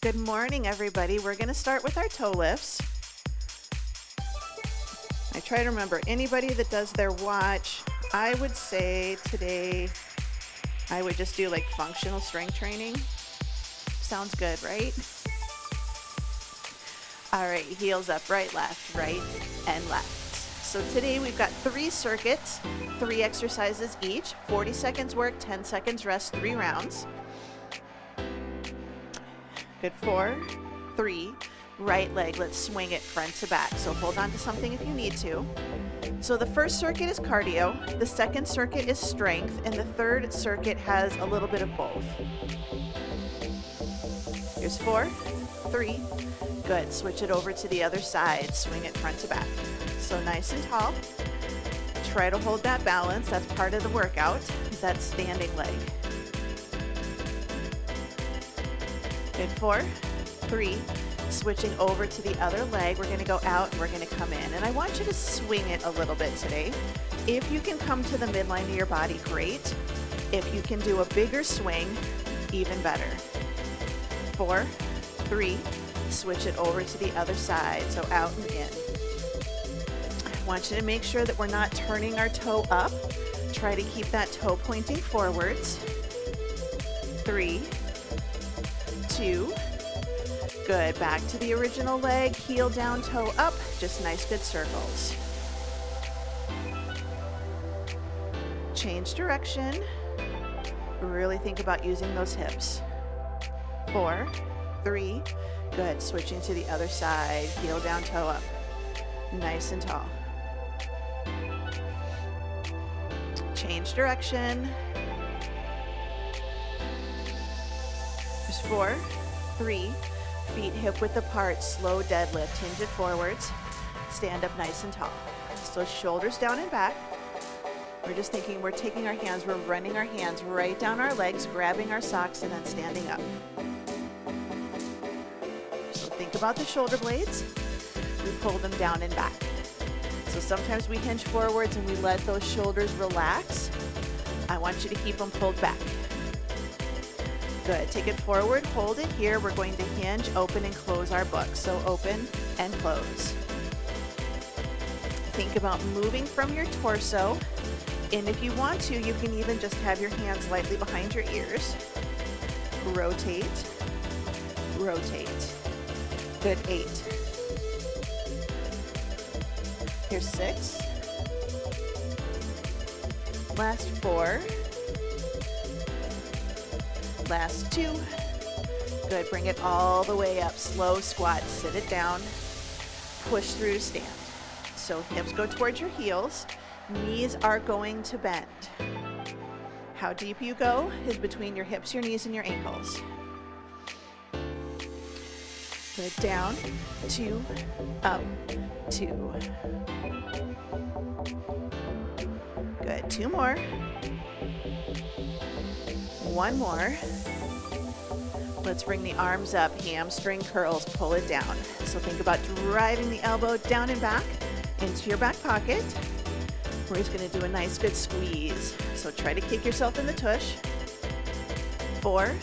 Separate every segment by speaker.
Speaker 1: Good morning, everybody. We're going to start with our toe lifts. I try to remember anybody that does their watch. I would say today I would just do like functional strength training. Sounds good, right? All right, heels up, right, and left. So today we've got 3 circuits, 3 exercises each, 40 seconds work, 10 seconds rest, 3 rounds. Good, 4, 3, right leg, let's swing it front to back. So hold on to something if you need to. So the first circuit is cardio, the second circuit is strength, and the third circuit has a little bit of both. Here's 4, 3, good, switch it over to the other side, swing it front to back. So nice and tall. Try to hold that balance, that's part of the workout, is that standing leg. Good, 4, 3, switching over to the other leg. We're gonna go out and we're gonna come in. And I want you to swing it a little bit today. If you can come to the midline of your body, great. If you can do a bigger swing, even better. 4, 3, switch it over to the other side, so out and in. I want you to make sure that we're not turning our toe up. Try to keep that toe pointing forwards. 3, 2, good, back to the original leg, heel down, toe up, just nice good circles. Change direction, really think about using those hips. 4, 3, good, switching to the other side, heel down, toe up, nice and tall. Change direction. There's 4, 3, feet hip width apart, slow deadlift, hinge it forwards, stand up nice and tall. So shoulders down and back. We're just thinking we're taking our hands, we're running our hands right down our legs, grabbing our socks and then standing up. So think about the shoulder blades. We pull them down and back. So sometimes we hinge forwards and we let those shoulders relax. I want you to keep them pulled back. Good, take it forward, hold it here. We're going to hinge, open and close our book. So open and close. Think about moving from your torso. And if you want to, you can even just have your hands lightly behind your ears. Rotate, rotate. Good, 8. Here's 6. Last 4. Last 2. Good, bring it all the way up. Slow squat, sit it down. Push through, stand. So hips go towards your heels. Knees are going to bend. How deep you go is between your hips, your knees, and your ankles. Good, down, 2, up, 2. Good, 2 more. 1 more. Let's bring the arms up, hamstring curls, pull it down. So think about driving the elbow down and back into your back pocket. We're just gonna do a nice good squeeze. So try to kick yourself in the tush. 4,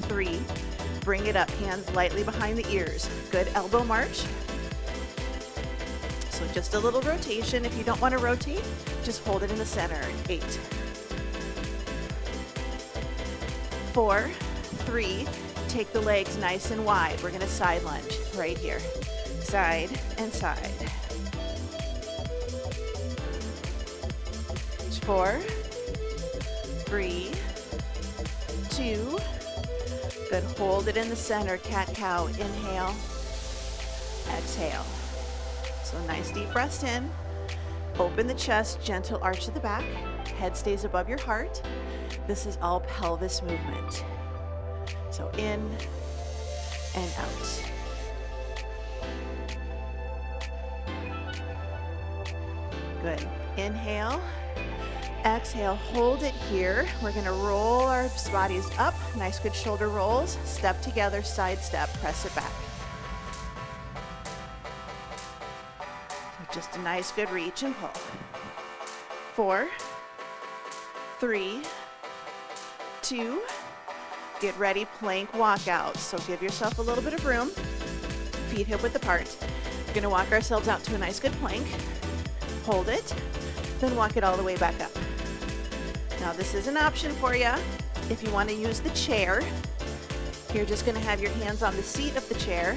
Speaker 1: 3, bring it up, hands lightly behind the ears. Good elbow march. So just a little rotation. If you don't wanna rotate, just hold it in the center. 8, 4, 3, take the legs nice and wide. We're gonna side lunge right here. Side and side. 4, 3, 2, good, hold it in the center, cat-cow, inhale, exhale. So nice deep breaths in, open the chest, gentle arch of the back, head stays above your heart. This is all pelvis movement. So in and out. Good, inhale. Exhale, hold it here. We're gonna roll our bodies up. Nice good shoulder rolls. Step together, side step, press it back. So just a nice good reach and pull. 4, 3, 2, Get ready, plank walkout. So give yourself a little bit of room, feet hip width apart. We're gonna walk ourselves out to a nice good plank, hold it, then walk it all the way back up. Now this is an option for you if you wanna use the chair. You're just gonna have your hands on the seat of the chair.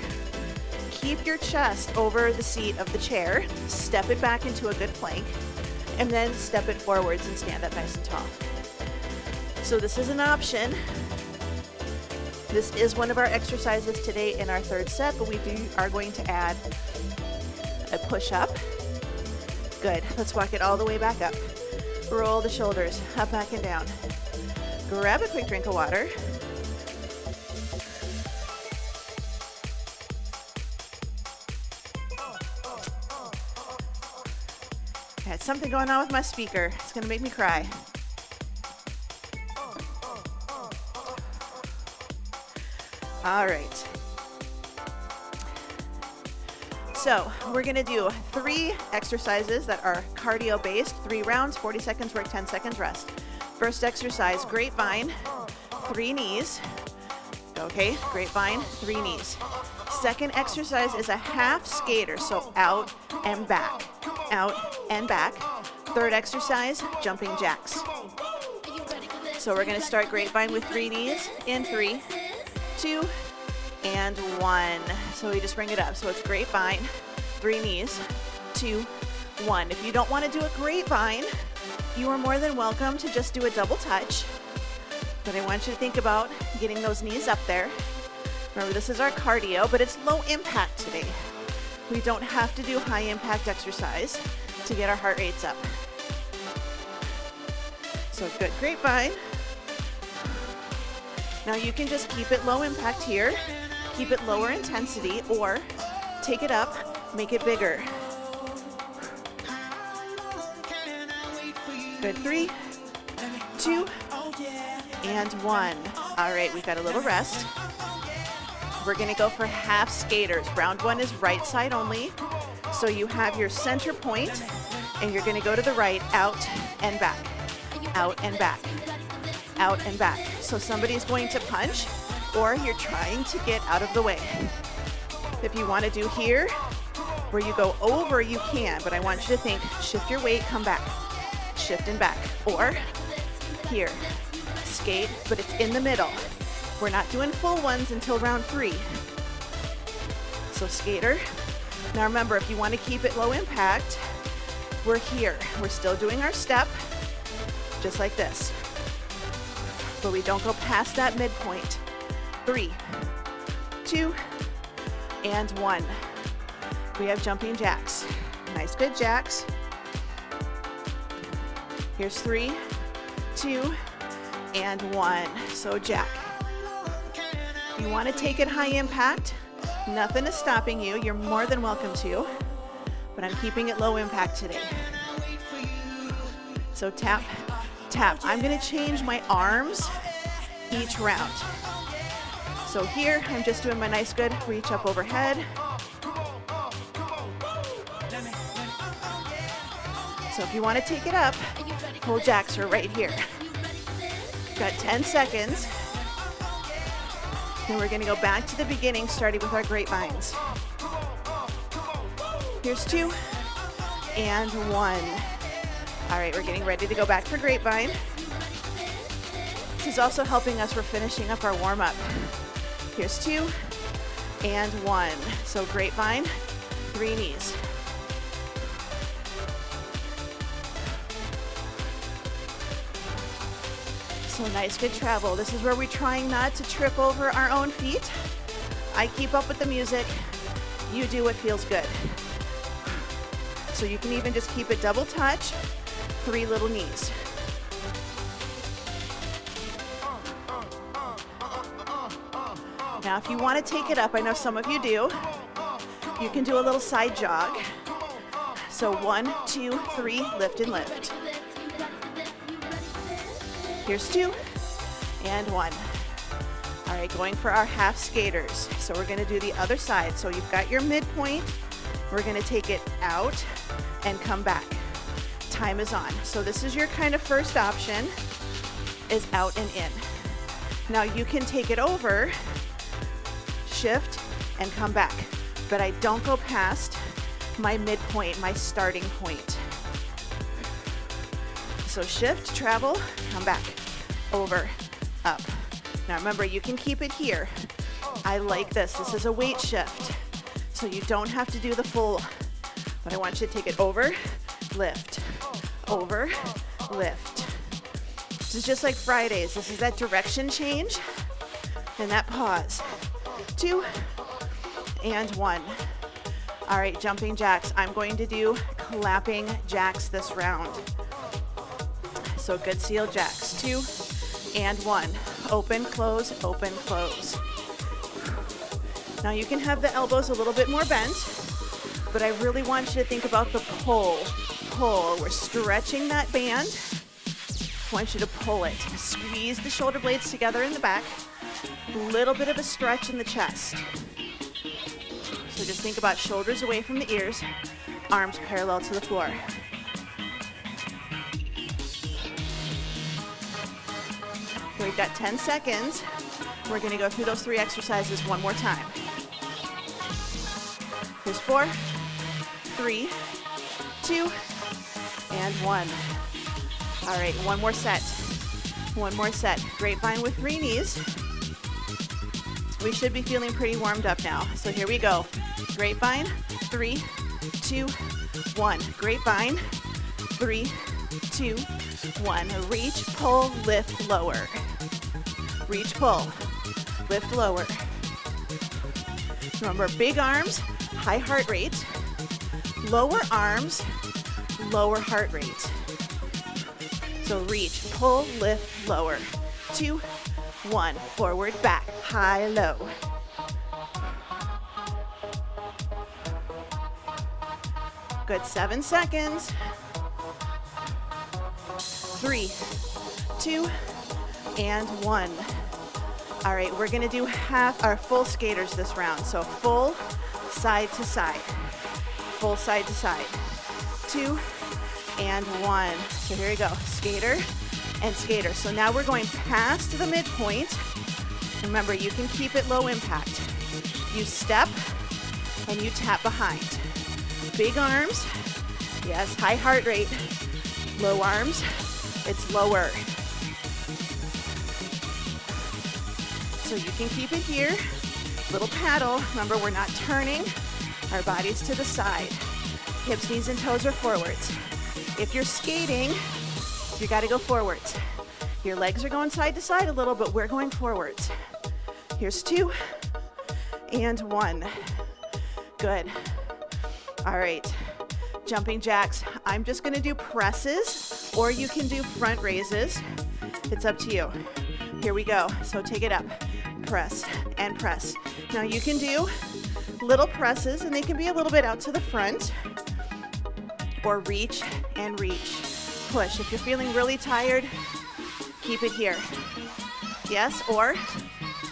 Speaker 1: Keep your chest over the seat of the chair, step it back into a good plank, and then step it forwards and stand up nice and tall. So this is an option. This is one of our exercises today in our third set, but we are going to add a push-up. Good. Let's walk it all the way back up. Roll the shoulders up, back, and down. Grab a quick drink of water. I had something going on with my speaker. It's going to make me cry. All right. So we're gonna do 3 exercises that are cardio based, 3 rounds, 40 seconds work, 10 seconds rest. First exercise, grapevine, 3 knees. Okay, grapevine, 3 knees. Second exercise is a half skater, so out and back, out and back. Third exercise, jumping jacks. So we're gonna start grapevine with 3 knees in 3, 2, and 1. So we just bring it up. So it's grapevine, 3 knees, 2, 1. If you don't want to do a grapevine, you are more than welcome to just do a double touch. But I want you to think about getting those knees up there. Remember, this is our cardio, but it's low impact today. We don't have to do high impact exercise to get our heart rates up. So good, grapevine. Now you can just keep it low impact here, keep it lower intensity, or take it up, make it bigger. Good, 3, 2, and 1. All right, we've got a little rest. We're gonna go for half skaters. Round 1 is right side only. So you have your center point, and you're gonna go to the right, out and back, out and back, out and back. So somebody's going to punch, or you're trying to get out of the way. If you want to do here, where you go over, you can, but I want you to think, shift your weight, come back, shift and back, or here, skate, but it's in the middle. We're not doing full ones until round 3. So skater. Now remember, if you want to keep it low impact, we're here. We're still doing our step, just like this. But we don't go past that midpoint. 3, 2, and 1. We have jumping jacks. Nice, good jacks. Here's 3, 2, and 1. So jack. You want to take it high impact. Nothing is stopping you. You're more than welcome to. But I'm keeping it low impact today. So tap, tap. I'm going to change my arms each round. So here, I'm just doing my nice good reach up overhead. So if you want to take it up, full jacks are right here. Got 10 seconds. Then we're going to go back to the beginning, starting with our grapevines. Here's 2 and 1. All right, we're getting ready to go back for grapevine. This is also helping us. We're finishing up our warm-up. Here's 2 and 1. So grapevine, 3 knees. So nice, good travel. This is where we're trying not to trip over our own feet. I keep up with the music. You do what feels good. So you can even just keep it double touch, 3 little knees. Now, if you want to take it up, I know some of you do, you can do a little side jog. So 1, 2, 3, lift and lift. Here's 2 and 1. All right, going for our half skaters. So we're gonna do the other side. So you've got your midpoint. We're gonna take it out and come back. Time is on. So this is your kind of first option, is out and in. Now you can take it over, shift, and come back. But I don't go past my midpoint, my starting point. So shift, travel, come back, over, up. Now remember, you can keep it here. I like this. This is a weight shift. So you don't have to do the full, but I want you to take it over, lift, over, lift. This is just like Fridays. This is that direction change and that pause. 2 and 1. All right, jumping jacks. I'm going to do clapping jacks this round. So good seal jacks. 2 and 1. Open, close, open, close. Now you can have the elbows a little bit more bent, but I really want you to think about the pull. Pull. We're stretching that band. I want you to pull it. Squeeze the shoulder blades together in the back. A little bit of a stretch in the chest. So just think about shoulders away from the ears, arms parallel to the floor. We've got 10 seconds. We're going to go through those 3 exercises one more time. Here's 4, 3, 2, and 1. All right, one more set. One more set. Grapevine with 3 knees. We should be feeling pretty warmed up now. So here we go. Grapevine, 3, 2, 1. Grapevine, 3, 2, 1. Reach, pull, lift, lower. Reach, pull, lift, lower. Remember, big arms, high heart rate. Lower arms, lower heart rate. So reach, pull, lift, lower. 2, 1. Forward, back, high, low. Good, 7 seconds. 3, 2, and 1. All right, we're gonna do half our full skaters this round. So full side to side, full side to side. 2 and 1. So here we go, skater and skater. So now we're going past the midpoint. Remember, you can keep it low impact. You step and you tap behind. Big arms, yes, high heart rate. Low arms, it's lower. So you can keep it here. Little paddle. Remember, we're not turning. Our body's to the side. Hips, knees, and toes are forwards. If you're skating, you got to go forwards. Your legs are going side to side a little, but we're going forwards. Here's 2 and 1. Good. All right. Jumping jacks. I'm just going to do presses, or you can do front raises. It's up to you. Here we go. So take it up. Press and press. Now you can do little presses, and they can be a little bit out to the front, or reach and reach. Push. If you're feeling really tired, keep it here. Yes, or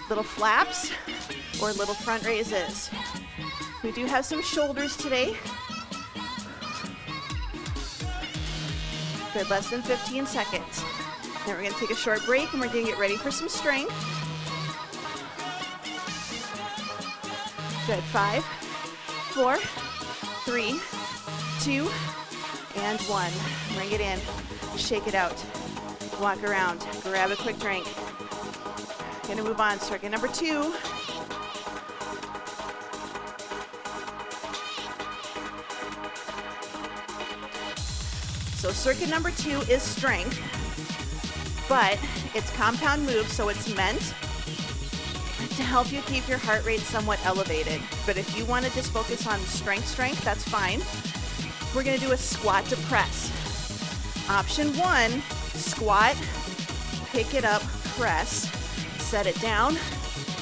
Speaker 1: little flaps or little front raises. We do have some shoulders today. Good, less than 15 seconds. Then we're gonna take a short break and we're gonna get ready for some strength. Good, 5, 4, 3, 2, and 1. Bring it in, shake it out, walk around, grab a quick drink. Gonna move on, circuit number 2. So circuit number 2 is strength, but it's compound moves, so it's meant to help you keep your heart rate somewhat elevated. But if you want to just focus on strength, that's fine. We're going to do a squat to press. Option 1, squat, pick it up, press, set it down,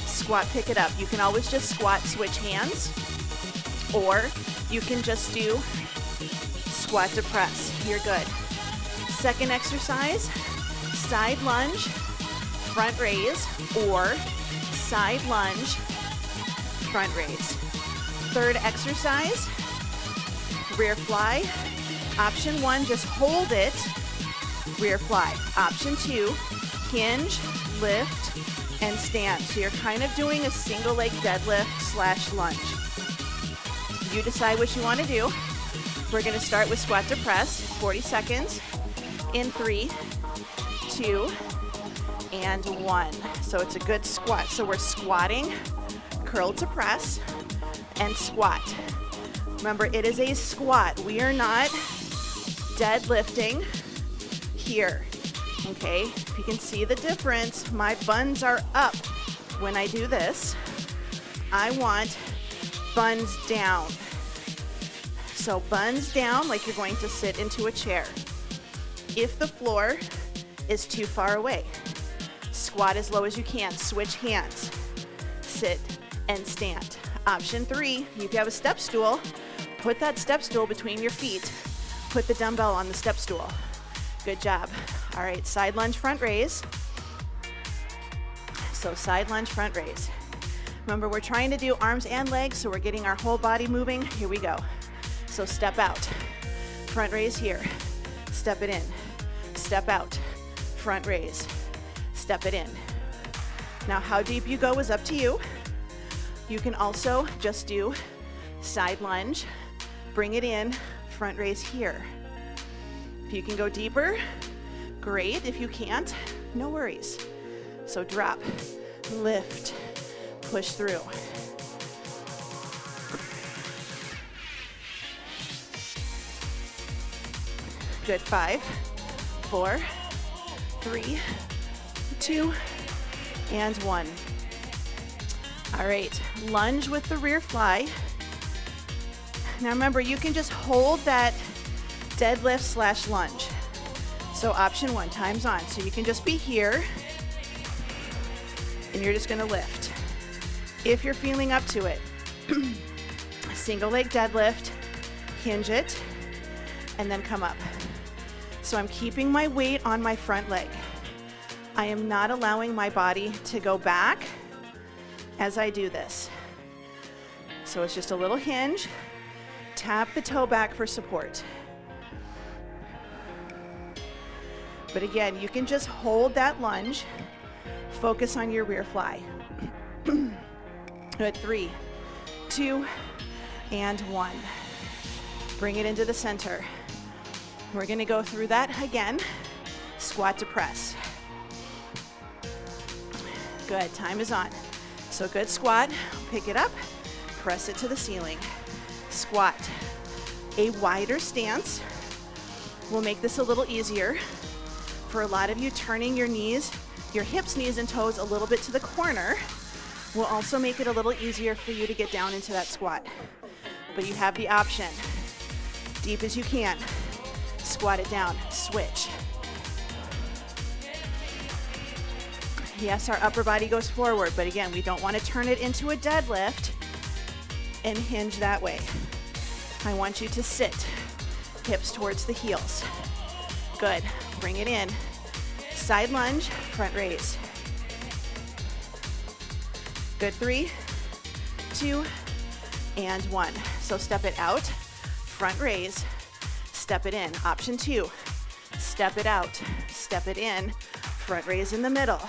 Speaker 1: squat, pick it up. You can always just squat, switch hands, or you can just do squat to press. You're good. Second exercise, side lunge, front raise, or side lunge, front raise. Third exercise, rear fly. Option 1, just hold it, rear fly. Option 2, hinge, lift, and stand. So you're kind of doing a single leg deadlift slash lunge. You decide what you want to do. We're going to start with squat to press, 40 seconds in 3, 2, and 1. So it's a good squat. So we're squatting, curl to press, and squat. Remember, it is a squat. We are not deadlifting here, okay? If you can see the difference, my buns are up when I do this. I want buns down. So buns down like you're going to sit into a chair. If the floor is too far away, squat as low as you can. Switch hands. Sit and stand. Option 3, if you have a step stool, put that step stool between your feet. Put the dumbbell on the step stool. Good job. All right, side lunge, front raise. So side lunge, front raise. Remember, we're trying to do arms and legs, so we're getting our whole body moving. Here we go. So step out, front raise here. Step it in, step out, front raise, step it in. Now, how deep you go is up to you. You can also just do side lunge, bring it in, front raise here. If you can go deeper, great. If you can't, no worries. So drop, lift, push through. Good, 5, 4, 3, 2, and 1. All right, lunge with the rear fly. Now remember, you can just hold that deadlift slash lunge. So option 1, time's on. So you can just be here, and you're just gonna lift. If you're feeling up to it, single leg deadlift, hinge it, and then come up. So I'm keeping my weight on my front leg. I am not allowing my body to go back as I do this. So it's just a little hinge. Tap the toe back for support. But again, you can just hold that lunge. Focus on your rear fly. Good, 3, 2, and 1. Bring it into the center. We're gonna go through that again. Squat to press. Good, time is on. So good squat, pick it up, press it to the ceiling. Squat. A wider stance will make this a little easier. For a lot of you, turning your knees, your hips, knees, and toes a little bit to the corner will also make it a little easier for you to get down into that squat. But you have the option. Deep as you can. Squat it down, switch. Yes, our upper body goes forward, but again, we don't want to turn it into a deadlift and hinge that way. I want you to sit, hips towards the heels. Good, bring it in. Side lunge, front raise. Good, 3, 2, and 1. So step it out, front raise, step it in. Option 2, step it out, step it in, front raise in the middle.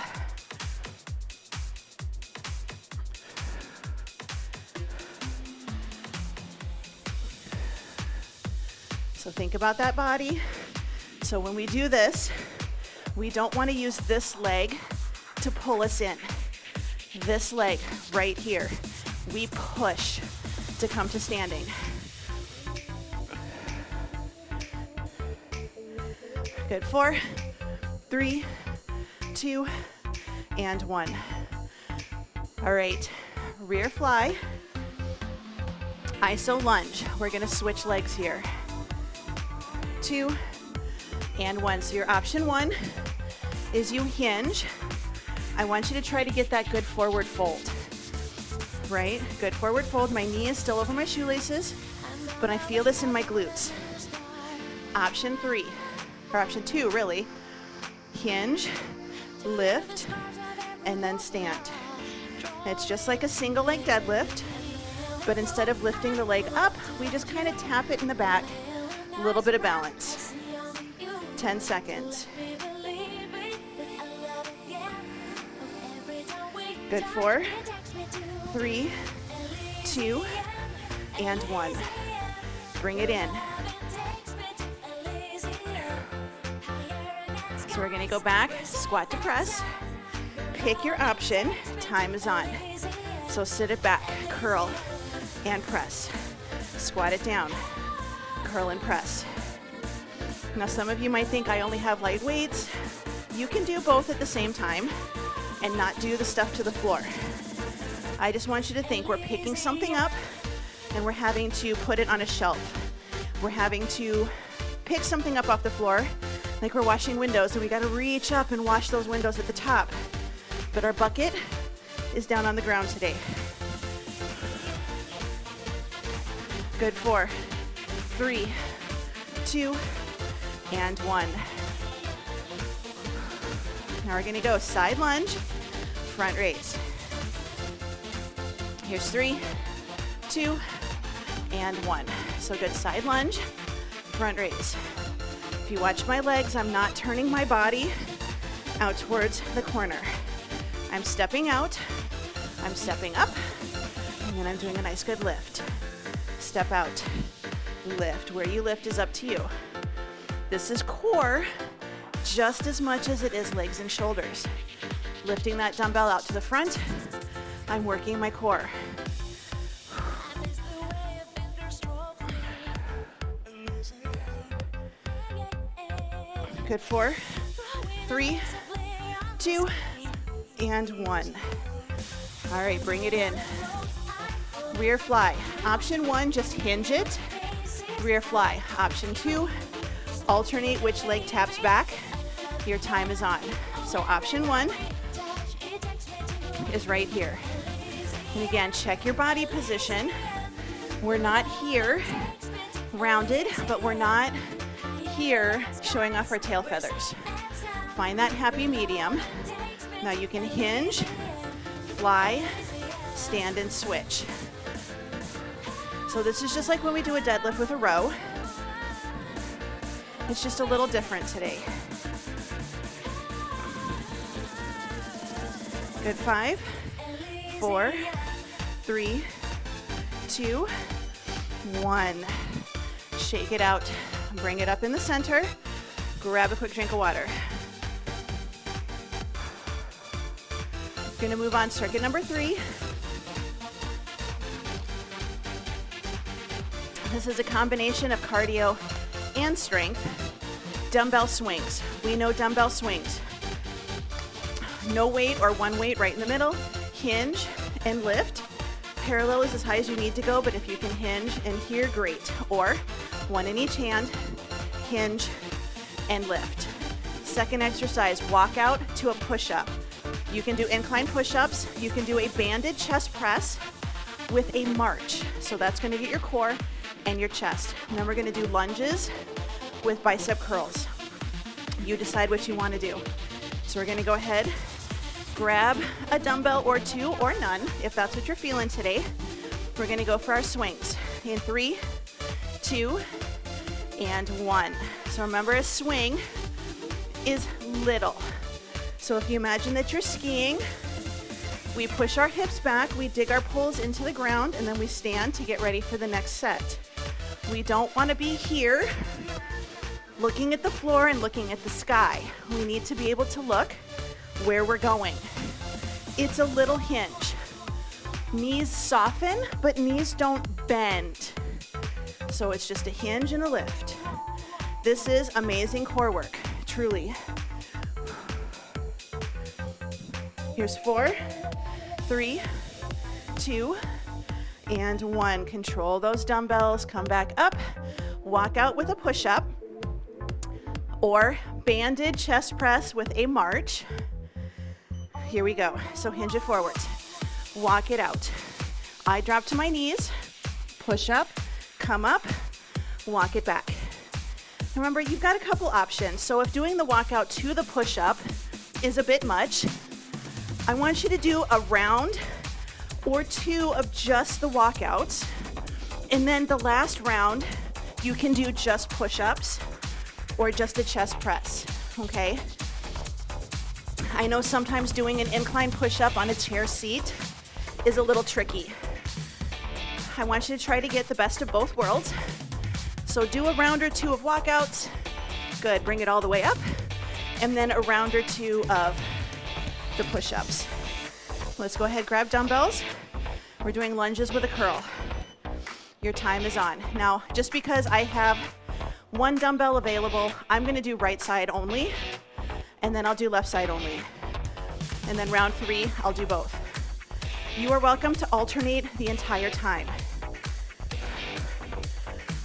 Speaker 1: So think about that body. So when we do this, we don't want to use this leg to pull us in. This leg right here, we push to come to standing. Good, 4, 3, 2, and 1. All right, rear fly, iso lunge. We're gonna switch legs here. 2, and 1. So your option 1 is you hinge. I want you to try to get that good forward fold, right? Good forward fold. My knee is still over my shoelaces, but I feel this in my glutes. Option 3, or option 2 really, hinge, lift, and then stand. It's just like a single leg deadlift, but instead of lifting the leg up, we just kind of tap it in the back. A little bit of balance. 10 seconds. Good. 4, 3, 2, and 1. Bring it in. So we're gonna go back, squat to press. Pick your option, time is on. So sit it back, curl and press. Squat it down, curl and press. Now some of you might think I only have light weights. You can do both at the same time and not do the stuff to the floor. I just want you to think we're picking something up and we're having to put it on a shelf. We're having to pick something up off the floor, like we're washing windows, and we gotta reach up and wash those windows at the top. But our bucket is down on the ground today. Good. 4, 3, 2, and 1. Now we're gonna go side lunge, front raise. Here's 3, 2, and 1. So good side lunge, front raise. If you watch my legs, I'm not turning my body out towards the corner. I'm stepping out, I'm stepping up, and then I'm doing a nice good lift. Step out, lift. Where you lift is up to you. This is core just as much as it is legs and shoulders. Lifting that dumbbell out to the front, I'm working my core. Good. 4, 3, 2, and 1. All right, bring it in. Rear fly. Option 1, just hinge it. Rear fly. Option 2, alternate which leg taps back. Your time is on. So option 1 is right here. And again, check your body position. We're not here rounded, but we're not here showing off our tail feathers. Find that happy medium. Now you can hinge, fly, stand, and switch. So this is just like when we do a deadlift with a row. It's just a little different today. Good. 5, 4, 3, 2, 1. Shake it out. Bring it up in the center. Grab a quick drink of water. Going to move on circuit number 3. This is a combination of cardio and strength. Dumbbell swings. We know dumbbell swings. No weight or one weight right in the middle. Hinge and lift. Parallel is as high as you need to go, but if you can hinge and here, great. Or one in each hand, hinge and lift. Second exercise, walk out to a push-up. You can do incline push-ups. You can do a banded chest press with a march. So that's going to get your core and your chest. And then we're going to do lunges with bicep curls. You decide what you want to do. So we're going to go ahead, grab a dumbbell or 2 or none, if that's what you're feeling today. We're going to go for our swings in 3, 2, and 1. So remember, a swing is little. So if you imagine that you're skiing, we push our hips back, we dig our poles into the ground, and then we stand to get ready for the next set. We don't want to be here looking at the floor and looking at the sky. We need to be able to look where we're going. It's a little hinge. Knees soften, but knees don't bend. So it's just a hinge and a lift. This is amazing core work, truly. Here's 4, 3, 2, and 1. Control those dumbbells, come back up, walk out with a push-up, or banded chest press with a march. Here we go. So hinge it forwards, walk it out. I drop to my knees, push up, come up, walk it back. Remember, you've got a couple options. So if doing the walkout to the push-up is a bit much, I want you to do a round or 2 of just the walkouts. And then the last round, you can do just push-ups or just a chest press, okay? I know sometimes doing an incline push-up on a chair seat is a little tricky. I want you to try to get the best of both worlds. So do a round or two of walkouts. Good, bring it all the way up. And then a round or two of the push-ups. Let's go ahead, grab dumbbells. We're doing lunges with a curl. Your time is on. Now, just because I have one dumbbell available, I'm gonna do right side only, and then I'll do left side only. And then round 3, I'll do both. You are welcome to alternate the entire time.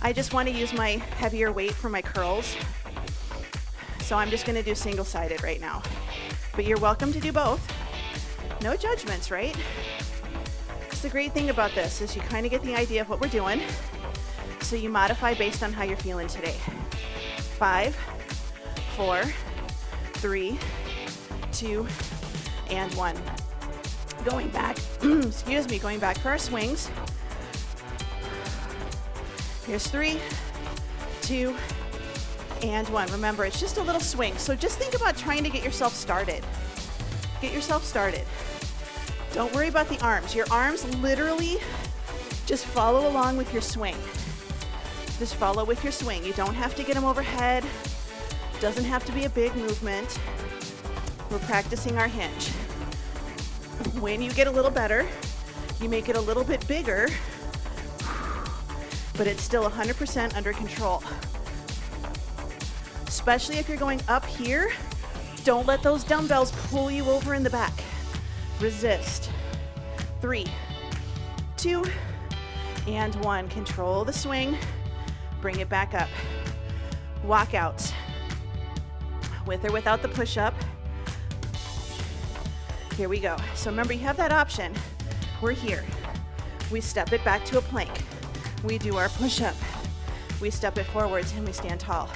Speaker 1: I just want to use my heavier weight for my curls, so I'm just gonna do single-sided right now. But you're welcome to do both. No judgments, right? The great thing about this is you kind of get the idea of what we're doing, so you modify based on how you're feeling today. 5, 4, 3, 2, and 1. Going back, excuse me, going back for our swings. Here's 3, 2, and 1. Remember, it's just a little swing, so just think about trying to get yourself started. Get yourself started. Don't worry about the arms. Your arms literally just follow along with your swing. Just follow with your swing. You don't have to get them overhead. Doesn't have to be a big movement. We're practicing our hinge. When you get a little better, you make it a little bit bigger, but it's still 100% under control. Especially if you're going up here, don't let those dumbbells pull you over in the back. Resist. 3, 2, and 1. Control the swing. Bring it back up. Walkouts. With or without the push-up. Here we go. So remember, you have that option. We're here. We step it back to a plank. We do our push-up. We step it forwards and we stand tall.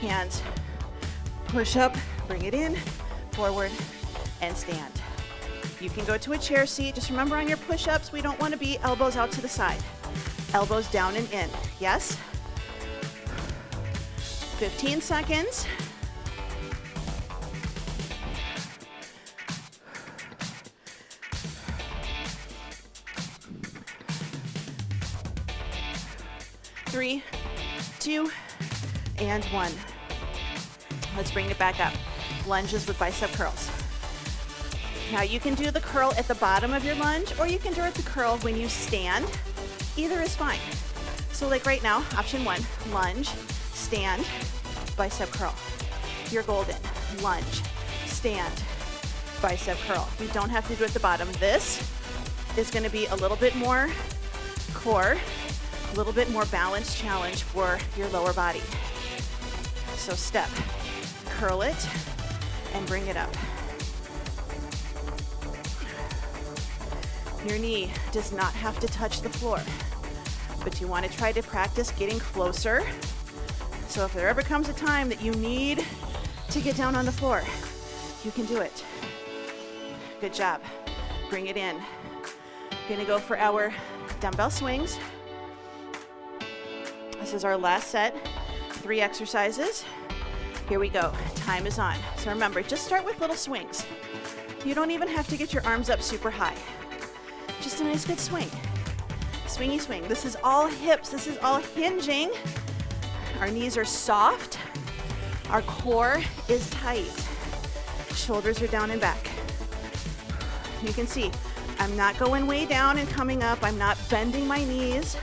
Speaker 1: Hands. Push up. Bring it in. Forward. And stand. You can go to a chair seat. Just remember on your push-ups, we don't want to be elbows out to the side. Elbows down and in. Yes? 15 seconds. Three, 2, and 1. Let's bring it back up. Lunges with bicep curls. Now you can do the curl at the bottom of your lunge, or you can do the curl when you stand. Either is fine. So like right now, option 1, lunge, stand, bicep curl. You're golden. Lunge, stand, bicep curl. You don't have to do it at the bottom. This is going to be a little bit more core, a little bit more balance challenge for your lower body. So step, curl it, and bring it up. Your knee does not have to touch the floor, but you want to try to practice getting closer. So if there ever comes a time that you need to get down on the floor, you can do it. Good job. Bring it in. Gonna go for our dumbbell swings. This is our last set, 3 exercises. Here we go. Time is on. So remember, just start with little swings. You don't even have to get your arms up super high. Just a nice good swing. Swingy swing. This is all hips. This is all hinging. Our knees are soft. Our core is tight. Shoulders are down and back. You can see, I'm not going way down and coming up. I'm not bending my knees.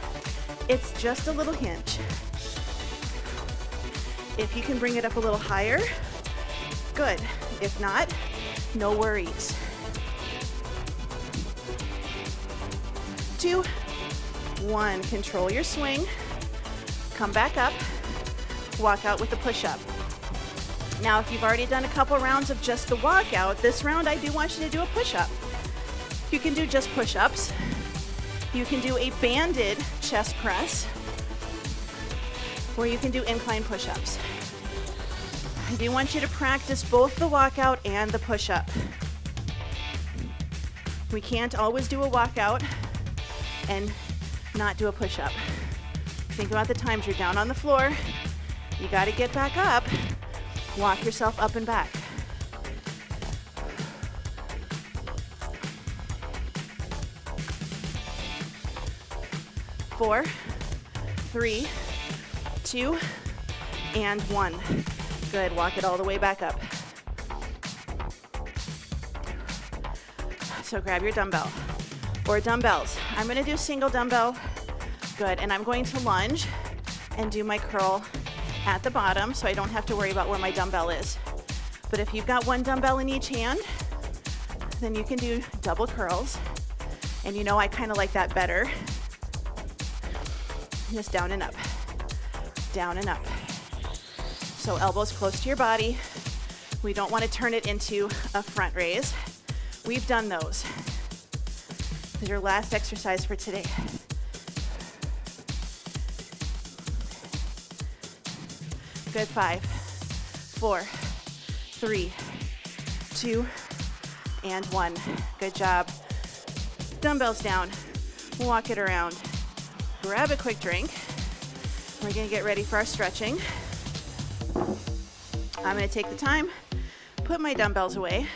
Speaker 1: It's just a little hinge. If you can bring it up a little higher, good. If not, no worries. 2, 1. Control your swing. Come back up. Walk out with the push-up. Now, if you've already done a couple rounds of just the walkout, this round I do want you to do a push-up. You can do just push-ups. You can do a banded chest press, or you can do incline push-ups. I do want you to practice both the walkout and the push-up. We can't always do a walkout and not do a push-up. Think about the times you're down on the floor. You got to get back up. Walk yourself up and back. 4, 3, 2, and 1. Good, walk it all the way back up. So grab your dumbbell or dumbbells. I'm gonna do single dumbbell. Good, and I'm going to lunge and do my curl at the bottom so I don't have to worry about where my dumbbell is. But if you've got one dumbbell in each hand, then you can do double curls. And you know I kind of like that better. Just down and up, down and up. So elbows close to your body. We don't want to turn it into a front raise. We've done those. This is your last exercise for today. Good, 5, 4, 3, 2, and 1. Good job. Dumbbells down, walk it around. Grab a quick drink. We're gonna get ready for our stretching. I'm gonna take the time, put my dumbbells away.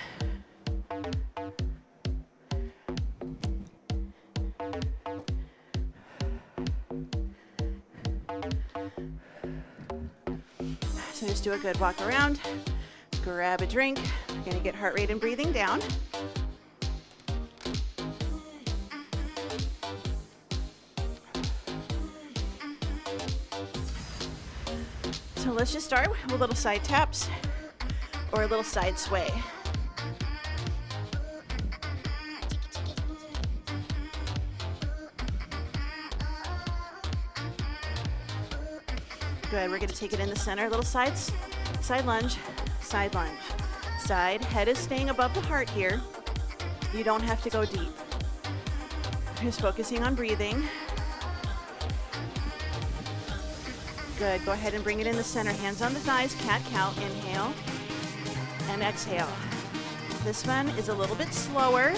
Speaker 1: So just do a good walk around, grab a drink. We're gonna get heart rate and breathing down. So let's just start with a little side taps or a little side sway. Good, we're gonna take it in the center, little sides, side lunge, side lunge. Side, head is staying above the heart here. You don't have to go deep. Just focusing on breathing. Good, go ahead and bring it in the center. Hands on the thighs, cat-cow, inhale and exhale. This one is a little bit slower.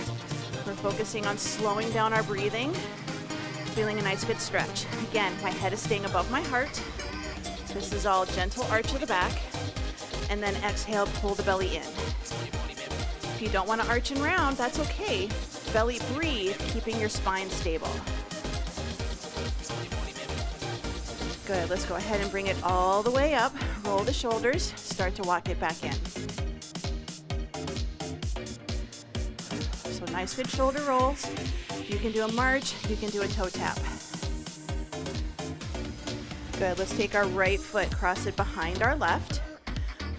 Speaker 1: We're focusing on slowing down our breathing, feeling a nice good stretch. Again, my head is staying above my heart. This is all gentle arch of the back, and then exhale, pull the belly in. If you don't want to arch and round, that's okay. Belly breathe, keeping your spine stable. Good, let's go ahead and bring it all the way up. Roll the shoulders, start to walk it back in. So nice good shoulder rolls. You can do a march, you can do a toe tap. Good, let's take our right foot, cross it behind our left.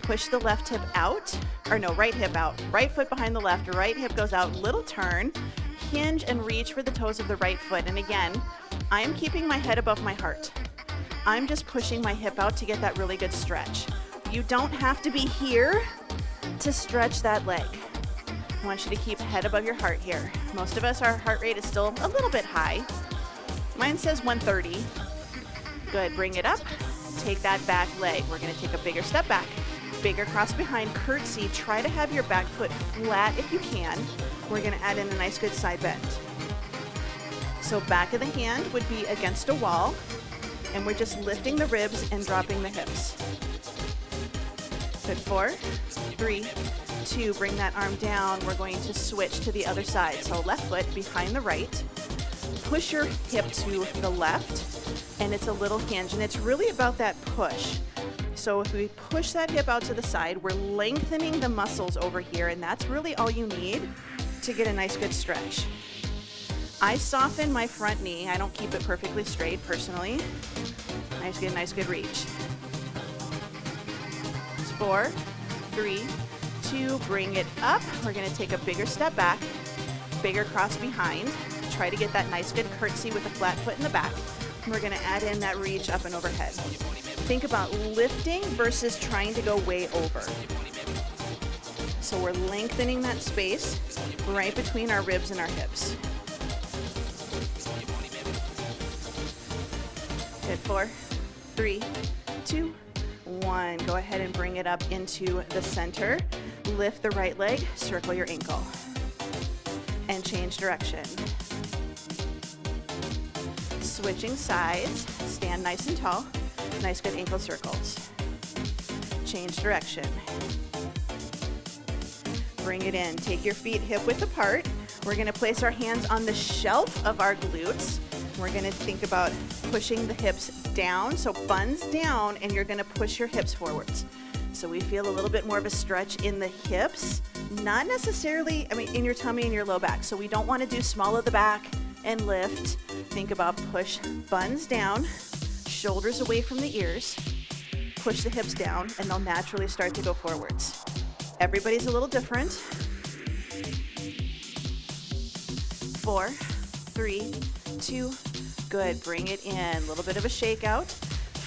Speaker 1: Push the left hip out, or no, right hip out. Right foot behind the left, right hip goes out, little turn. Hinge and reach for the toes of the right foot. And again, I am keeping my head above my heart. I'm just pushing my hip out to get that really good stretch. You don't have to be here to stretch that leg. I want you to keep head above your heart here. Most of us, our heart rate is still a little bit high. Mine says 130. Good, bring it up. Take that back leg. We're gonna take a bigger step back. Bigger cross behind, curtsy. Try to have your back foot flat if you can. We're gonna add in a nice good side bend. So back of the hand would be against a wall, and we're just lifting the ribs and dropping the hips. Good, 4, 3, 2, bring that arm down. We're going to switch to the other side. So left foot behind the right. Push your hip to the left, and it's a little hinge, and it's really about that push. So if we push that hip out to the side, we're lengthening the muscles over here, and that's really all you need to get a nice good stretch. I soften my front knee. I don't keep it perfectly straight personally. I just get a nice good reach. It's 4, 3, 2, bring it up. We're gonna take a bigger step back, bigger cross behind. Try to get that nice good curtsy with a flat foot in the back. We're gonna add in that reach up and overhead. Think about lifting versus trying to go way over. So we're lengthening that space right between our ribs and our hips. Good, 4, 3, 2, 1. Go ahead and bring it up into the center. Lift the right leg, circle your ankle, and change direction. Switching sides, stand nice and tall. Nice good ankle circles. Change direction. Bring it in. Take your feet hip width apart. We're gonna place our hands on the shelf of our glutes. We're gonna think about pushing the hips down, so buns down, and you're gonna push your hips forwards. So we feel a little bit more of a stretch in the hips, not necessarily, in your tummy and your low back. So we don't wanna do small of the back and lift. Think about push buns down, shoulders away from the ears, push the hips down, and they'll naturally start to go forwards. Everybody's a little different. 4, 3, 2, good. Bring it in. A little bit of a shakeout.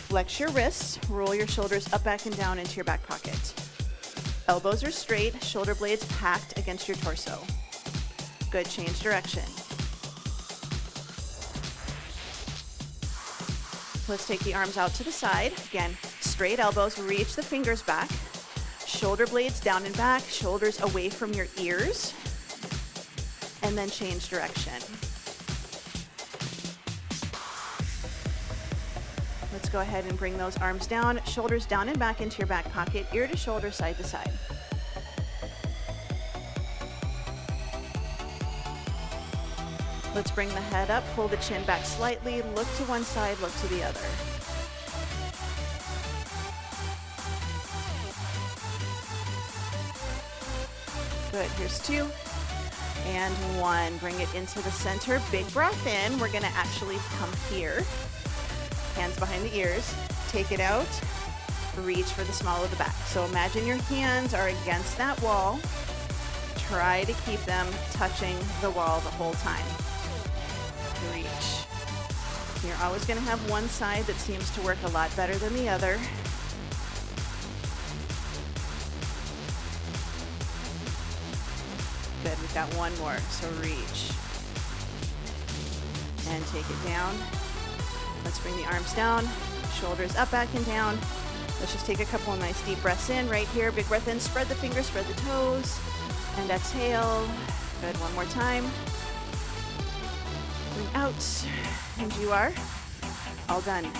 Speaker 1: Flex your wrists. Roll your shoulders up, back, and down into your back pocket. Elbows are straight. Shoulder blades packed against your torso. Good. Change direction. Let's take the arms out to the side. Again, straight elbows. Reach the fingers back. Shoulder blades down and back. Shoulders away from your ears. And then change direction. Let's go ahead and bring those arms down, shoulders down and back into your back pocket, ear to shoulder, side to side. Let's bring the head up, pull the chin back slightly, look to one side, look to the other. Good, here's 2. And 1, bring it into the center, big breath in. We're gonna actually come here, hands behind the ears, take it out, reach for the small of the back. So imagine your hands are against that wall. Try to keep them touching the wall the whole time. Reach. You're always gonna have one side that seems to work a lot better than the other. Good, we've got 1 more, so reach. And take it down. Let's bring the arms down, shoulders up, back, and down. Let's just take a couple of nice deep breaths in right here. Big breath in, spread the fingers, spread the toes, and exhale. Good, 1 more time. Bring out, and you are all done.